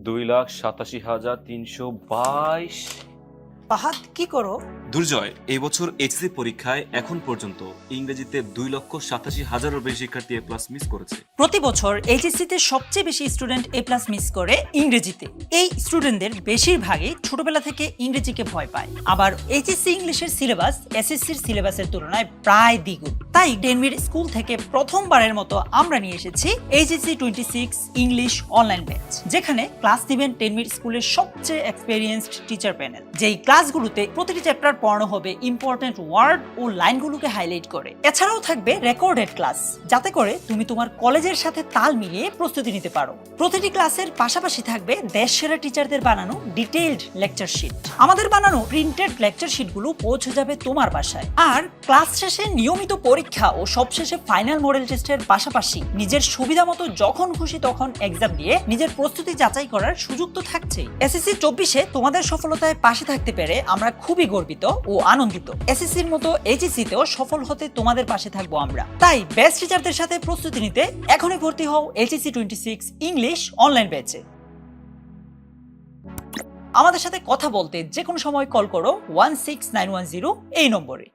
2,87,322। ফাহাদ কি করো? দুর্জয়, এই বছর এইচএসসি পরীক্ষায় এখন পর্যন্ত ইংরেজিতে 2,87,000-এরও বেশি শিক্ষার্থী এ প্লাস মিস করেছে। প্রতি বছর এইচএসসিতে সবচেয়ে বেশি স্টুডেন্ট এ প্লাস মিস করে ইংরেজিতে। এই স্টুডেন্টদের বেশিরভাগই ছোটবেলা থেকে ইংরেজিকে ভয় পায়। আবার এইচএসসি ইংলিশের সিলেবাস এসএসসির সিলেবাসের তুলনায় প্রায় দ্বিগুণ। তাই ডেনমির স্কুল থেকে প্রথমবারের মতো আমরা নিয়ে এসেছি এইচএসসি 26 ইংলিশ অনলাইন ব্যাচ, যেখানে ক্লাস দিবেন ডেনমির স্কুলের সবচেয়ে এক্সপেরিয়েন্সড টিচার প্যানেল। যেই ক্লাসগুলোতে প্রতিটি চ্যাপ্টার পড়ানো হবে ইম্পর্টেন্ট ওয়ার্ড ও লাইনগুলোকে হাইলাইট করে। এছাড়াও থাকবে রেকর্ডেড ক্লাস, যাতে করে তুমি তোমার কলেজের সাথে তাল মিলিয়ে প্রস্তুতি নিতে পারো। প্রতিটি ক্লাসের পাশাপাশি থাকবে দেশসেরা টিচারদের বানানো ডিটেইলড লেকচার শিট। আমাদের বানানো প্রিন্টেড লেকচার শিটগুলো পৌঁছে যাবে তোমার বাসায়। আর ক্লাস শেষে নিয়মিত পরীক্ষা ও সবশেষে ফাইনাল মডেল টেস্টের পাশাপাশি নিজের সুবিধা মতো যখন খুশি তখন এক্সাম দিয়ে নিজের প্রস্তুতি যাচাই করার সুযোগ তো থাকছেই। এসএসসি 24-এ তোমাদের সফলতায় পাশে থাকতে পেরে আমরা খুবই গর্বিত ও আনন্দিত। এসএসসির মতো এইচএসসিতেও সফল হতে তোমাদের পাশে থাকবো আমরা। তাই বেস্ট টিচারদের সাথে প্রস্তুতি নিতে এখনই ভর্তি হও এইচএসসি 26 ইংলিশ অনলাইন ব্যাচে। আমাদের সাথে কথা বলতে যে কোনো সময় কল করো 16910 এই নম্বরে।